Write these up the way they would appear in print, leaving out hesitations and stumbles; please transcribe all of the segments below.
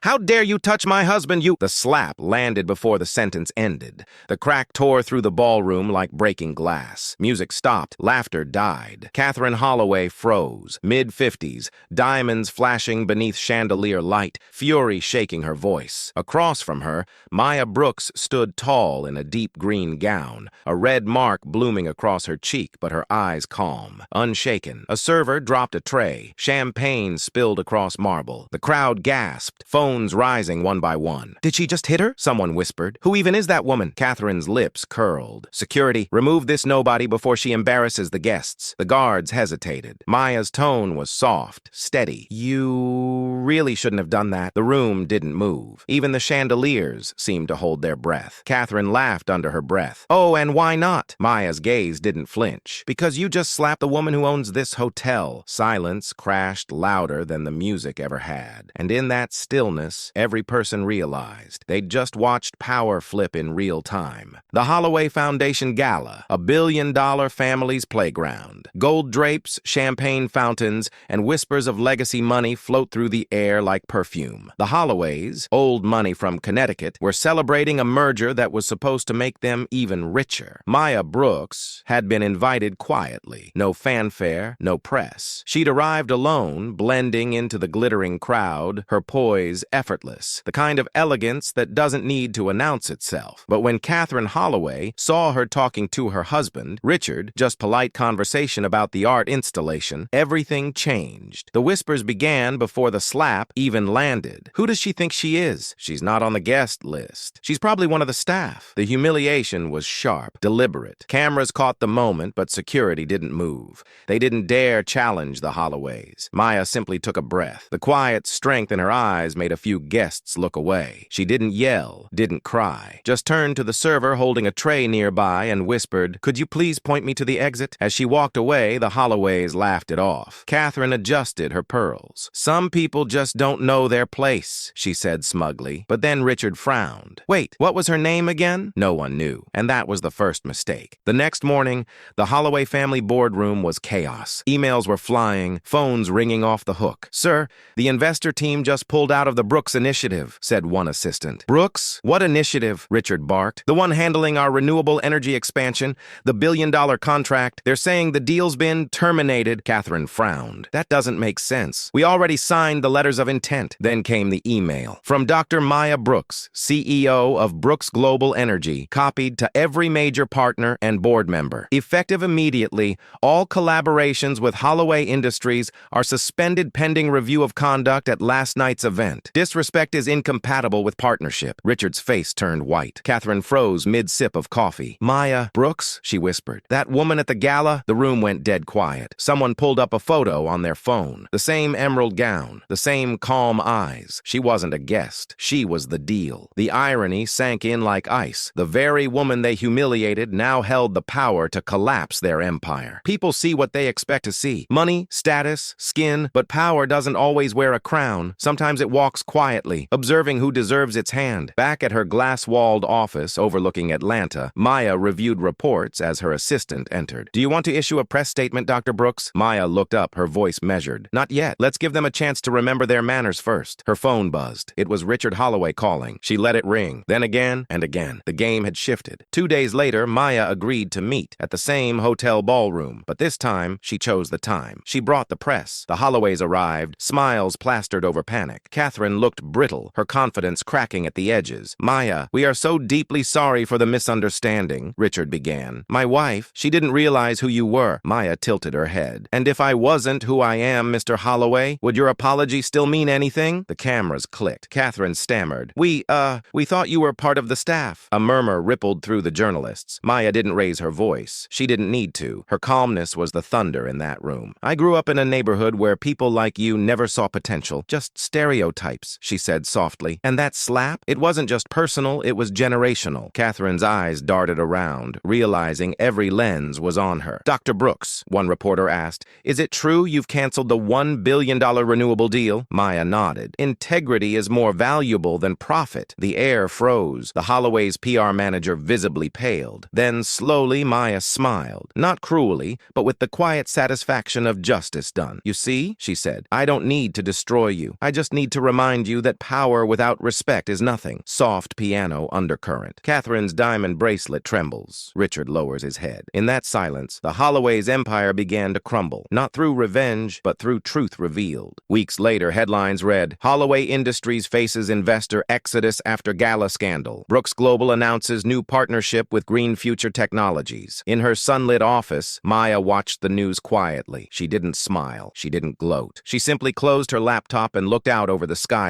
How dare you touch my husband, you— The slap landed before the sentence ended. The crack tore through the ballroom like breaking glass. Music stopped. Laughter died. Catherine Holloway froze. Mid-50s, diamonds flashing beneath chandelier light, fury shaking her voice. Across from her, Maya Brooks stood tall in a deep green gown, a red mark blooming across her cheek, but her eyes calm, unshaken. A server dropped a tray. Champagne spilled across marble. The crowd gasped, phones rising one by one. Did she just hit her? Someone whispered. Who even is that woman? Catherine's lips curled. Security, remove this nobody before she embarrasses the guests. The guards hesitated. Maya's tone was soft, steady. You really shouldn't have done that. The room didn't move. Even the chandeliers seemed to hold their breath. Catherine laughed under her breath. Oh, and why not? Maya's gaze didn't flinch. Because you just slapped the woman who owns this hotel. Silence crashed louder than the music ever had. And in that stillness, every person realized they'd just watched power flip in real time. The Holloway Foundation Gala, a billion-dollar family's playground. Gold drapes, champagne fountains, and whispers of legacy money float through the air like perfume. The Holloways, old money from Connecticut, were celebrating a merger that was supposed to make them even richer. Maya Brooks had been invited quietly. No fanfare, no press. She'd arrived alone, blending into the glittering crowd, her poise effortless, the kind of elegance that doesn't need to announce itself. But when Catherine Holloway saw her talking to her husband, Richard, just polite conversation about the art installation, everything changed. The whispers began before the slap even landed. Who does she think she is? She's not on the guest list. She's probably one of the staff. The humiliation was sharp, deliberate. Cameras caught the moment, but security didn't move. They didn't dare challenge the Holloways. Maya simply took a breath. The quiet strength in her eyes made a few guests look away. She didn't yell, didn't cry, just turned to the server holding a tray nearby and whispered, "Could you please point me to the exit?" As she walked away, the Holloways laughed it off. Catherine adjusted her pearls. "Some people just don't know their place," she said smugly. But then Richard frowned. Wait, what was her name again? No one knew, and that was the first mistake. The next morning, the Holloway family boardroom was chaos. Emails were flying, phones ringing off the hook. "Sir, the investor team just pulled out of the Brooks initiative," said one assistant. "Brooks? What initiative?" Richard barked. "The one handling our renewable energy expansion, the billion-dollar contract. They're saying the deal's been terminated." Catherine frowned. "That doesn't make sense. We already signed the letters of intent." Then came the email. From Dr. Maya Brooks, CEO of Brooks Global Energy, copied to every major partner and board member. "Effective immediately, all collaborations with Holloway Industries are suspended pending review of conduct at last night's event. Disrespect is incompatible with partnership." Richard's face turned white. Catherine froze mid-sip of coffee. "Maya Brooks?" she whispered. "That woman at the gala?" The room went dead quiet. Someone pulled up a photo on their phone. The same emerald gown, the same calm eyes. She wasn't a guest. She was the deal. The irony sank in like ice. The very woman they humiliated now held the power to collapse their empire. People see what they expect to see. Money, status, skin, but power doesn't always wear a crown. Sometimes it walks quietly, observing who deserves its hand. Back at her glass-walled office overlooking Atlanta, Maya reviewed reports as her assistant entered. "Do you want to issue a press statement, Dr. Brooks?" Maya looked up, her voice measured. "Not yet. Let's give them a chance to remember their manners first." Her phone buzzed. It was Richard Holloway calling. She let it ring, then again and again. The game had shifted. 2 days later, Maya agreed to meet at the same hotel ballroom, but this time she chose the time. She brought the press. The Holloways arrived, smiles plastered over panic. Catherine looked brittle, her confidence cracking at the edges. "Maya, we are so deeply sorry for the misunderstanding," Richard began. "My wife, she didn't realize who you were." Maya tilted her head. "And if I wasn't who I am, Mr. Holloway, would your apology still mean anything?" The cameras clicked. Catherine stammered. We thought you were part of the staff." A murmur rippled through the journalists. Maya didn't raise her voice. She didn't need to. Her calmness was the thunder in that room. "I grew up in a neighborhood where people like you never saw potential. Just stereotypes," she said softly. "And that slap? It wasn't just personal, it was generational." Catherine's eyes darted around, realizing every lens was on her. "Dr. Brooks," one reporter asked, "is it true you've canceled the $1 billion renewable deal?" Maya nodded. "Integrity is more valuable than profit." The air froze. The Holloway's PR manager visibly paled. Then slowly Maya smiled. Not cruelly, but with the quiet satisfaction of justice done. "You see," she said, "I don't need to destroy you. I just need to remind remind you that power without respect is nothing. Soft piano undercurrent. Catherine's diamond bracelet trembles. Richard lowers his head. In that silence, the Holloway's empire began to crumble, not through revenge, but through truth revealed. Weeks later, headlines read, Holloway Industries faces investor exodus after Gala scandal. Brooks Global announces new partnership with Green Future Technologies. In her sunlit office, Maya watched the news quietly. She didn't smile. She didn't gloat. She simply closed her laptop and looked out over the skyline.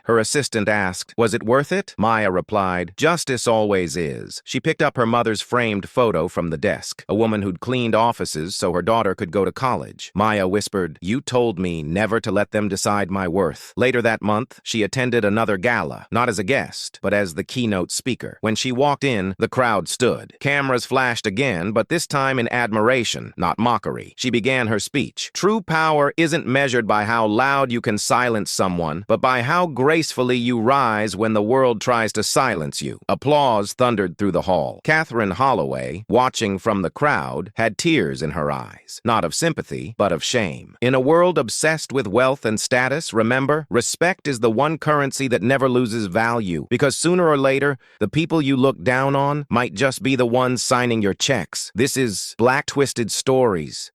Her assistant asked, was it worth it? Maya replied, justice always is. She picked up her mother's framed photo from the desk, a woman who'd cleaned offices so her daughter could go to college. Maya whispered, you told me never to let them decide my worth. Later that month, she attended another gala, not as a guest, but as the keynote speaker. When she walked in, the crowd stood. Cameras flashed again, but this time in admiration, not mockery. She began her speech. True power isn't measured by how loud you can silence someone, but by how gracefully you rise when the world tries to silence you. Applause thundered through the hall. Catherine Holloway, watching from the crowd, had tears in her eyes, not of sympathy, but of shame. In a world obsessed with wealth and status, remember, respect is the one currency that never loses value, because sooner or later, the people you look down on might just be the ones signing your checks. This is Black Twisted Stories.